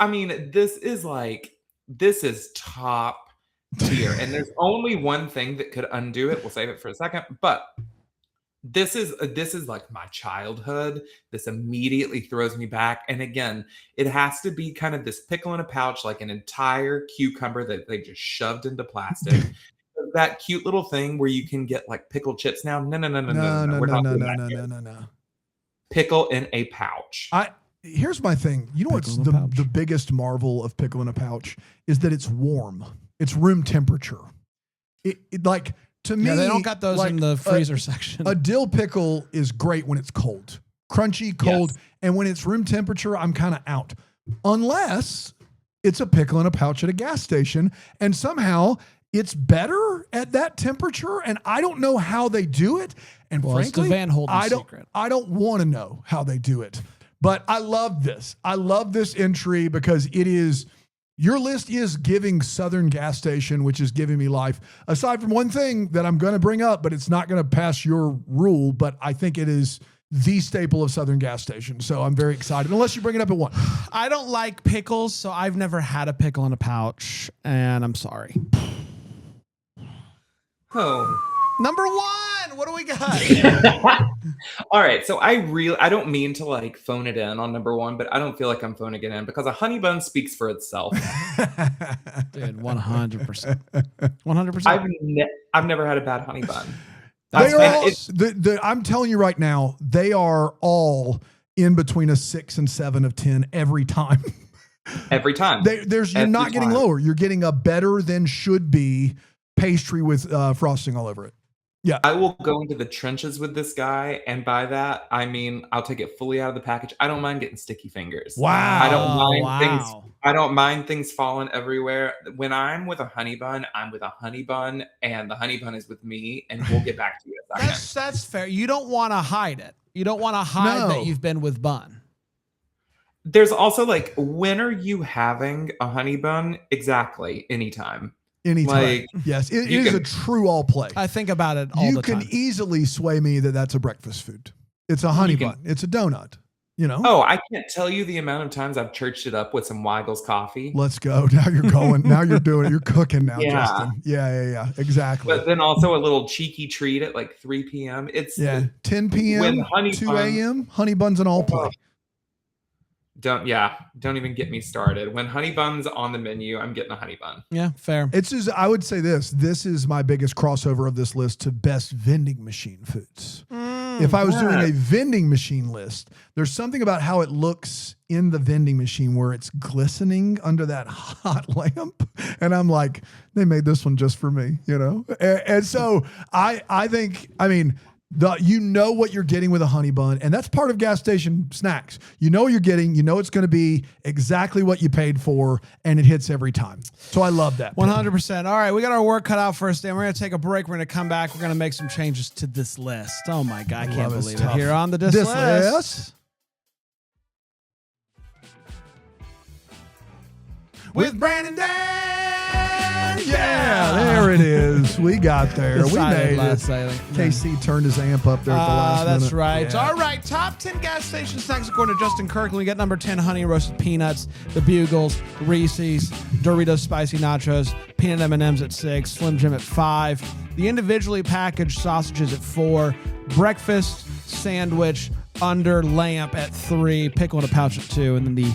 is top tier. And there's only one thing that could undo it. We'll save it for a second. But this is like my childhood. This immediately throws me back. And again, it has to be kind of this pickle in a pouch, like an entire cucumber that they just shoved into plastic. That cute little thing where you can get like pickled chips now. No. Pickle in a pouch. Here's my thing. You know what's the biggest marvel of pickle in a pouch is that it's warm. It's room temperature. To me, they don't got those in the freezer section. A dill pickle is great when it's cold, crunchy, cold, yes. And when it's room temperature, I'm kind of out. Unless it's a pickle in a pouch at a gas station, and somehow it's better at that temperature, and I don't know how they do it. And frankly, it's the Van Holden secret. I don't want to know how they do it. But I love this. I love this entry because it is, your list is giving Southern gas station, which is giving me life. Aside from one thing that I'm going to bring up, but it's not going to pass your rule, but I think it is the staple of Southern gas station. So I'm very excited, unless you bring it up at 1. I don't like pickles, so I've never had a pickle in a pouch, and I'm sorry. Oh. Number 1, what do we got? All right, so I don't mean to like phone it in on number 1, but I don't feel like I'm phoning it in because a honey bun speaks for itself. Dude, 100%. 100%. I've never had a bad honey bun. I'm telling you right now, they are all in between a 6 and 7 of 10 every time. Every time. You're not getting lower. You're getting a better than should be pastry with frosting all over it. Yeah. I will go into the trenches with this guy, and by that I mean I'll take it fully out of the package. I don't mind getting sticky fingers. Wow. I don't mind things falling everywhere. When I'm with a honey bun, I'm with a honey bun, and the honey bun is with me, and we'll get back to you in a second. That's fair. You don't want to hide it. You don't want to hide that you've been with bun. There's also like, when are you having a honey bun? Exactly. Anytime. Like, yes, it is a true all play. I think about it all the time. You can easily sway me that that's a breakfast food. It's a honey bun. It's a donut. You know? Oh, I can't tell you the amount of times I've churched it up with some Weigel's coffee. Let's go. Now you're going. Now you're doing it. You're cooking now, Justin. Yeah. Exactly. But then also a little cheeky treat at like 3 p.m. It's 10 p.m., 2 a.m. Honey buns and all play. don't even get me started. When honey bun's on the menu, I'm getting a honey bun. Yeah, fair. It's just, I would say this is my biggest crossover of this list to best vending machine foods. If I was doing a vending machine list, there's something about how it looks in the vending machine where it's glistening under that hot lamp. And I'm like, they made this one just for me, you know? And so I think, I mean, you know what you're getting with a honey bun, and that's part of gas station snacks. You know what you're getting, you know it's going to be exactly what you paid for, and it hits every time. So I love that. 100%. All right, we got our work cut out for us, Dan. We're going to take a break. We're going to come back. We're going to make some changes to this list. Oh my God, I can't believe it. Here on the Dis List. With Brandon Dan. Yeah, there it is. We got there. We made it. Silent. KC turned his amp up there at the last minute. That's right. Yeah. All right, top 10 gas station snacks according to Justin Kirkland. We got number 10, honey roasted peanuts, the Bugles, Reese's, Doritos spicy nachos, peanut M&Ms at 6, Slim Jim at 5, the individually packaged sausages at 4, breakfast sandwich under lamp at 3, pickle in a pouch at 2, and then the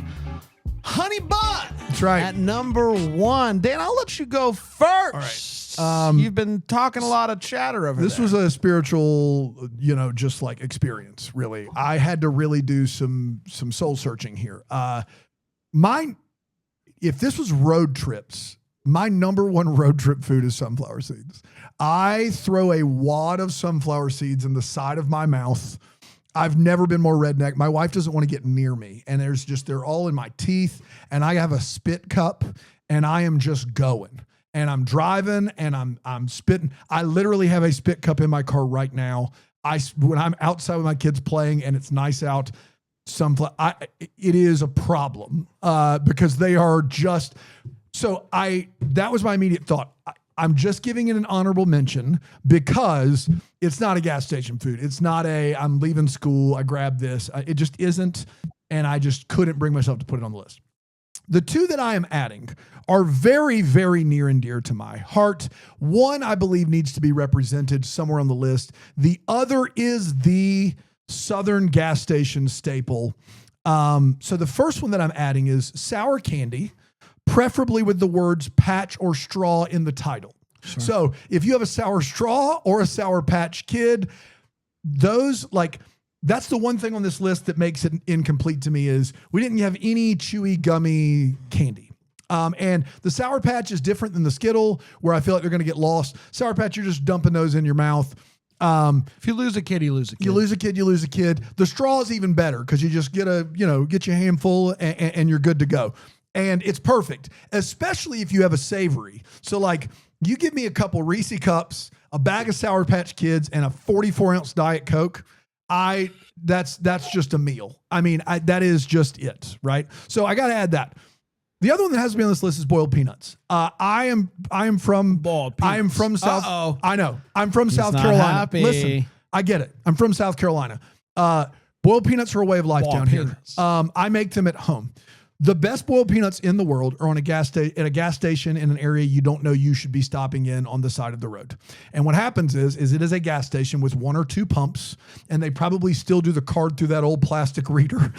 honey bun. That's right. At number 1. Dan, I'll let you go first. All right. You've been talking a lot of chatter over This there. was a spiritual, just like experience, really. I had to really do some soul searching here. If this was road trips, my number one road trip food is sunflower seeds. I throw a wad of sunflower seeds in the side of my mouth. I've never been more redneck. My wife doesn't want to get near me, and they're all in my teeth, and I have a spit cup, and I am just going, and I'm driving, and I'm spitting. I literally have a spit cup in my car right now. When I'm outside with my kids playing and it's nice out, it is a problem because they are just. So that was my immediate thought. I'm just giving it an honorable mention because it's not a gas station food. It's not I'm leaving school, I grabbed this. It just isn't, and I just couldn't bring myself to put it on the list. The two that I am adding are very, very near and dear to my heart. One, I believe, needs to be represented somewhere on the list. The other is the Southern gas station staple. So the first one that I'm adding is sour candy, preferably with the words patch or straw in the title. Sure. So if you have a sour straw or a Sour Patch Kid, that's the one thing on this list that makes it incomplete to me is we didn't have any chewy, gummy candy. And the Sour Patch is different than the Skittle, where I feel like they're going to get lost. Sour Patch, you're just dumping those in your mouth. If you lose a kid, you lose a kid. You lose a kid, you lose a kid. The straw is even better because you just get your handful and you're good to go. And it's perfect, especially if you have a savory. So like you give me a couple Reese cups, a bag of Sour Patch Kids, and a 44-ounce Diet Coke. That's just a meal. I mean, that is just it, right? So I got to add that. The other one that has to be on this list is boiled peanuts. I am from South. Uh-oh. I know. I'm from South not Carolina. happy. Listen, I get it. I'm from South Carolina. Boiled peanuts are a way of life down peanuts. here. I make them at home. The best boiled peanuts in the world are on at a gas station in an area you don't know you should be stopping in on the side of the road. And what happens is it is a gas station with 1 or 2 pumps, and they probably still do the card through that old plastic reader.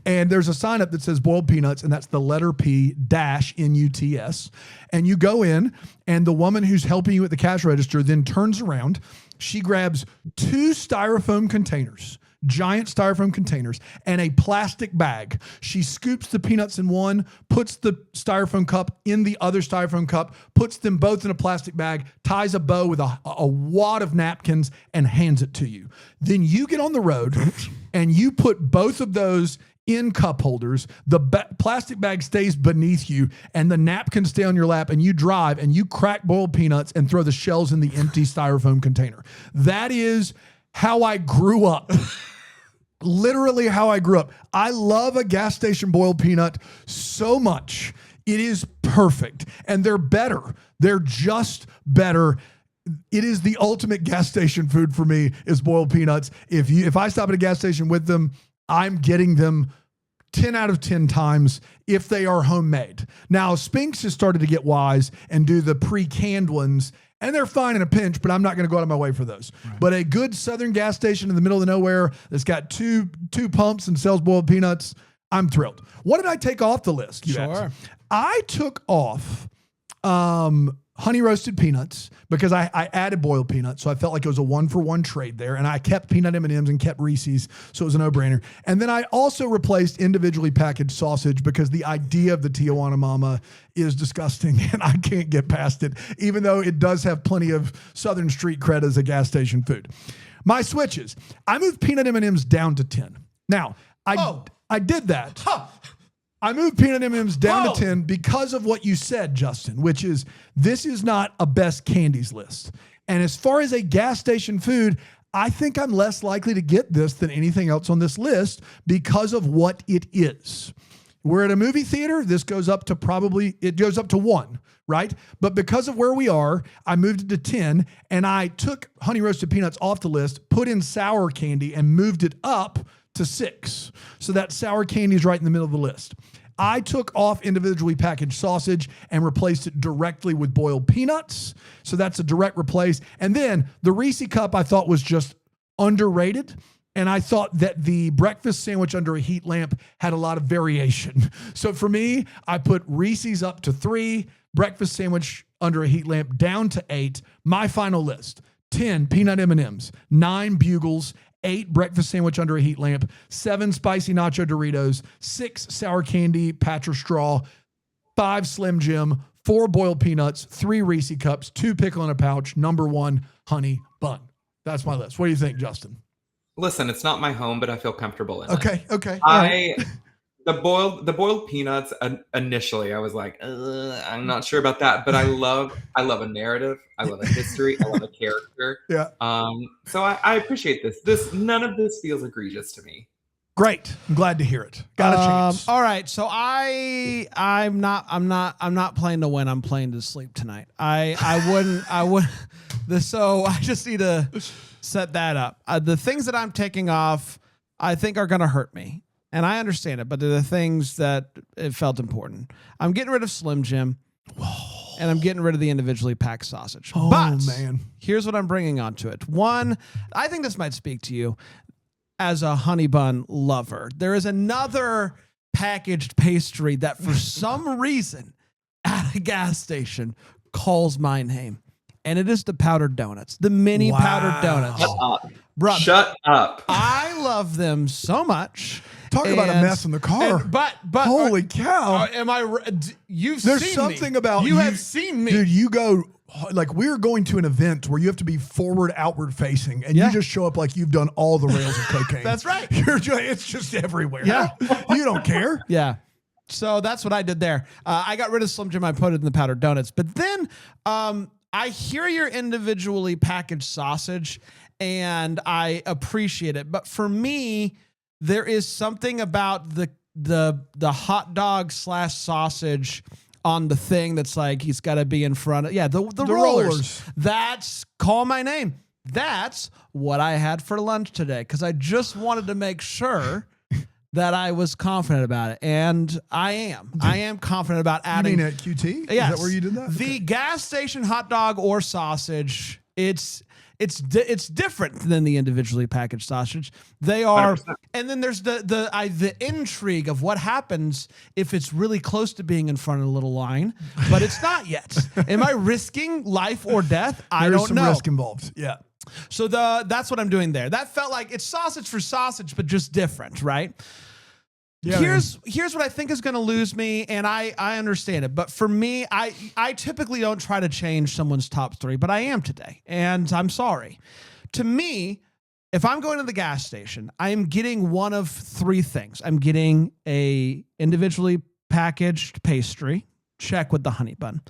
And there's a sign up that says boiled peanuts, and that's the letter P -NUTS. And you go in, and the woman who's helping you at the cash register then turns around. She grabs 2 styrofoam containers, giant styrofoam containers, and a plastic bag. She scoops the peanuts in one, puts the styrofoam cup in the other styrofoam cup, puts them both in a plastic bag, ties a bow with a wad of napkins, and hands it to you. Then you get on the road and you put both of those in cup holders. The plastic bag stays beneath you and the napkins stay on your lap, and you drive and you crack boiled peanuts and throw the shells in the empty styrofoam container. That is how I grew up. Literally how I grew up. I love a gas station boiled peanut so much. It is perfect. And they're better. They're just better. It is the ultimate gas station food for me is boiled peanuts. If I stop at a gas station with them, I'm getting them 10 out of 10 times if they are homemade. Now, Spinks has started to get wise and do the pre-canned ones, and they're fine in a pinch, but I'm not going to go out of my way for those. Right. But a good Southern gas station in the middle of nowhere that's got two pumps and sells boiled peanuts, I'm thrilled. What did I take off the list? You asked? I took off honey roasted peanuts because I added boiled peanuts. So I felt like it was a 1-for-1 trade there. And I kept peanut M&Ms and kept Reese's. So it was a no-brainer. And then I also replaced individually packaged sausage because the idea of the Tijuana Mama is disgusting and I can't get past it, even though it does have plenty of Southern street cred as a gas station food. My switches. I moved peanut M&Ms down to 10. Now, I did that. Huh. I moved peanut M&Ms down to 10 because of what you said, Justin, which is this is not a best candies list. And as far as a gas station food, I think I'm less likely to get this than anything else on this list because of what it is. We're at a movie theater. This goes up to it goes up to 1, right? But because of where we are, I moved it to 10 and I took honey roasted peanuts off the list, put in sour candy and moved it up to 6. So that sour candy is right in the middle of the list. I took off individually packaged sausage and replaced it directly with boiled peanuts. So that's a direct replace. And then the Reese cup I thought was just underrated. And I thought that the breakfast sandwich under a heat lamp had a lot of variation. So for me, I put Reese's up to 3, breakfast sandwich under a heat lamp down to 8. My final list: 10 peanut M&Ms, 9 Bugles, 8 breakfast sandwich under a heat lamp, 7 spicy nacho Doritos, 6 sour candy Patra Straw, 5 Slim Jim, 4 boiled peanuts, 3 Reese cups, 2 pickle in a pouch, number 1 honey bun. That's my list. What do you think, Justin? Listen, it's not my home, but I feel comfortable in it. Okay. The boiled peanuts, initially I was like, I'm not sure about that, but I love a narrative. I love a history. I love a character. Yeah. So I appreciate this. None of this feels egregious to me. Great. I'm glad to hear it. Got a chance. All right. So I'm not playing to win. I'm playing to sleep tonight. I wouldn't. So I just need to set that up. The things that I'm taking off, I think are going to hurt me. And I understand it, but they're the things that it felt important. I'm getting rid of Slim Jim, and I'm getting rid of the individually packed sausage. Oh, but man. Here's what I'm bringing onto it. One, I think this might speak to you as a honey bun lover. There is another packaged pastry that for some reason at a gas station calls my name. And it is the powdered donuts, the mini powdered donuts. Shut up. Bruh, Shut up. I love them so much. Talk about a mess in the car. But holy cow. Am I? You've There's seen something me. about you have seen me. Dude, you go like we're going to an event where you have to be forward, outward facing, and you just show up like you've done all the rails of cocaine. That's right. It's just everywhere. Yeah. You don't care. Yeah. So that's what I did there. I got rid of Slim Jim. I put it in the powdered donuts. But then I hear your individually packaged sausage, and I appreciate it. But for me, there is something about the hot dog / sausage on the thing that's like he's got to be in front of the rollers. That's call my name. That's what I had for lunch today because I just wanted to make sure that I was confident about it, and I am. I am confident about adding. You mean at QT? Yes. Is that where you did that? The gas station hot dog or sausage. It's different than the individually packaged sausage. They are, 100%. And then there's the intrigue of what happens if it's really close to being in front of the little line, but it's not yet. Am I risking life or death? I don't know. There's some risk involved. Yeah. So that's what I'm doing there. That felt like it's sausage for sausage, but just different, right? Yeah, here's what I think is going to lose me, and I understand it. But for me, I typically don't try to change someone's top 3, but I am today, and I'm sorry. To me, if I'm going to the gas station, I am getting one of 3 things. I'm getting a individually packaged pastry, check with the honey bun.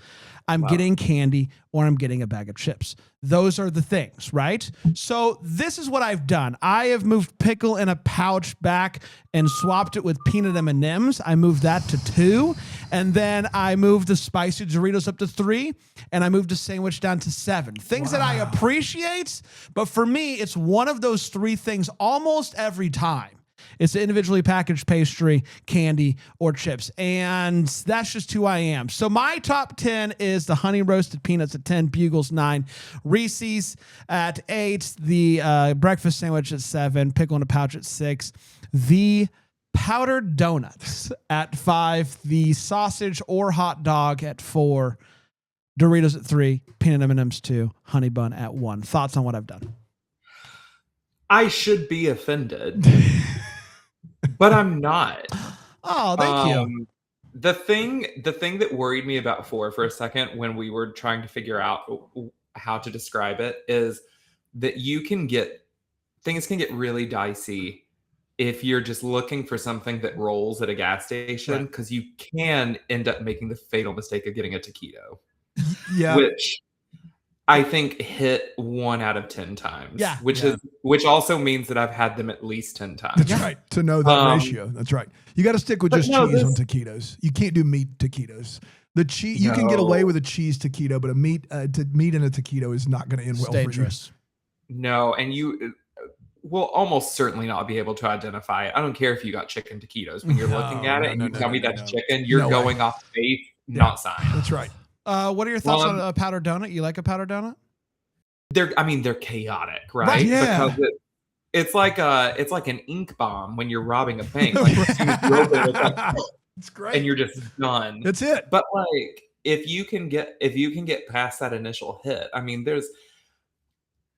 I'm getting candy, or I'm getting a bag of chips. Those are the things, right? So this is what I've done. I have moved pickle in a pouch back and swapped it with peanut M&Ms. I moved that to 2. And then I moved the spicy Doritos up to 3. And I moved the sandwich down to 7. Things that I appreciate, but for me, it's one of those 3 things almost every time. It's the individually packaged pastry, candy, or chips. And that's just who I am. So my top 10 is the honey roasted peanuts at 10, Bugles 9, Reese's at 8, the breakfast sandwich at 7, pickle in a pouch at 6, the Powdered donuts at 5, the sausage or hot dog at 4, Doritos at 3, peanut M&Ms 2, honey bun at 1. Thoughts on what I've done? I should be offended, but I'm not. Oh, thank you. The thing that worried me about 4 for a second when we were trying to figure out how to describe it is that things can get really dicey if you're just looking for something that rolls at a gas station, because you can end up making the fatal mistake of getting a taquito. Yeah. Which I think hit 1 out of 10 times. Yeah. Which also means that I've had them at least 10 times. That's right. To know that ratio. That's right. You got to stick with just cheese on taquitos. You can't do meat taquitos. The cheese you can get away with a cheese taquito, but a meat in a taquito is not going to end well dangerous. for you. No, and you will almost certainly not be able to identify it. I don't care if you got chicken taquitos. When you're looking at it and you tell me that's chicken, you're going off faith, not science. That's right. What are your thoughts on a powdered donut? You like a powdered donut? They're chaotic, right? Yeah. Because it's like an ink bomb when you're robbing a bank. Like, as soon as you open it, it's like, it's great. and you're just done. That's it. But like, if you can get past that initial hit, I mean,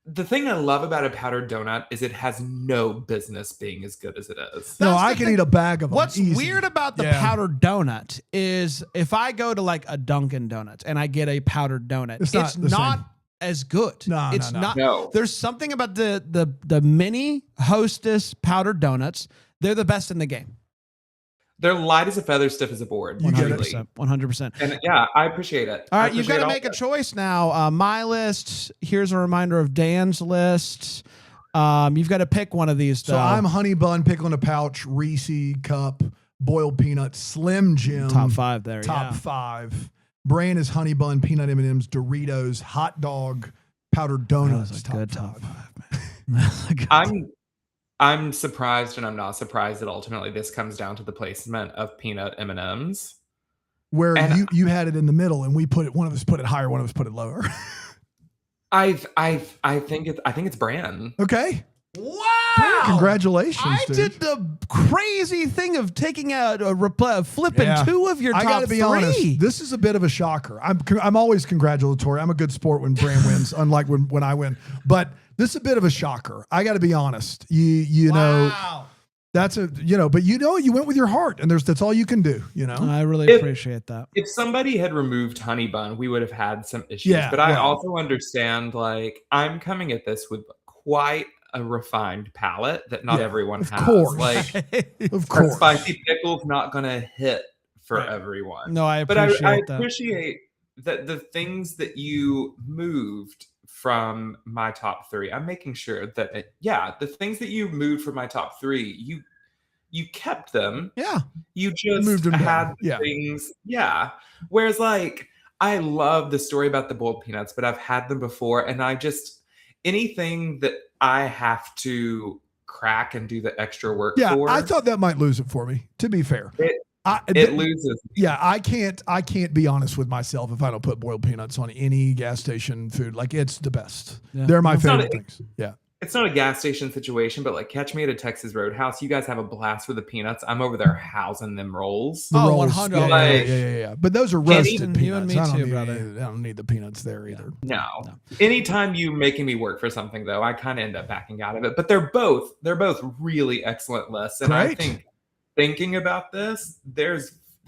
the thing I love about a powdered donut is it has no business being as good as it is. No, I can eat a bag of them. What's easy. weird about the powdered donut is if I go to like a Dunkin' Donuts and I get a powdered donut, it's not as good. No, it's not. No. There's something about the mini Hostess powdered donuts. They're the best in the game. They're light as a feather, stiff as a board. 100%. 100%. And yeah, I appreciate it. All right, you've got to make a choice now. My list. Here's a reminder of Dan's list. You've got to pick one of these. So I'm honey bun, pickle in a pouch, Reese cup, boiled peanuts, Slim Jim. Top 5 there. Top 5. Bran is honey bun, peanut M&Ms, Doritos, hot dog, powdered donuts. That was a good top 5, man. I'm surprised, and I'm not surprised that ultimately this comes down to the placement of peanut M&Ms, where you had it in the middle, and one of us put it higher, one of us put it lower. I think it's Bran. Okay. Wow! Congratulations! I did the crazy thing of taking out flipping 2 of your top 3. I got to be honest. This is a bit of a shocker. I'm always congratulatory. I'm a good sport when Bran wins, unlike when I win. But this is a bit of a shocker. I got to be honest. You know, that's but you went with your heart, and that's all you can do. You know, I really appreciate that. If somebody had removed honey bun, we would have had some issues. But I also understand, like, I'm coming at this with quite a refined palate that not everyone has. Of course. Like, of course, spicy pickle's not going to hit for everyone. No, I appreciate I that. appreciate that the things that you moved from my top 3, I'm making sure that the things that you moved from my top 3, you kept them. Yeah. You just moved them had down. things. Yeah. Whereas, like, I love the story about the boiled peanuts, but I've had them before, and anything that I have to crack and do the extra work for. I thought that might lose it for me, to be fair. It loses. Yeah, I can't be honest with myself if I don't put boiled peanuts on any gas station food. Like, it's the best. Yeah. They're my favorite things. Yeah. It's not a gas station situation, but like, catch me at a Texas Roadhouse. You guys have a blast with the peanuts. I'm over there housing them rolls. Rolls. 100. Yeah. But those are roasted peanuts. You and me too, brother. I don't need the peanuts there either. No. Anytime you making me work for something, though, I kind of end up backing out of it. But they're both really excellent lists. And I think thinking about this, there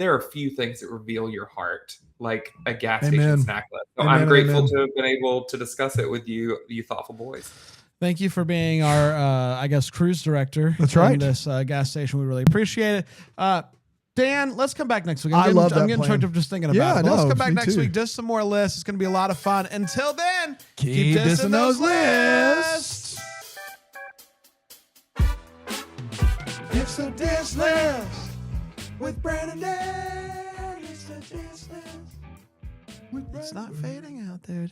are a few things that reveal your heart, like a gas station snack list. So I'm grateful to have been able to discuss it with you thoughtful boys. Thank you for being our, cruise director. That's right. In this gas station. We really appreciate it. Dan, let's come back next week. I'm getting choked up just thinking about it. No, let's come back next too. week. Just some more lists. It's going to be a lot of fun. Until then, keep dissing those lists. It's the Diss List with Brandon Dan. It's the Diss List with Brandon. It's not fading out there.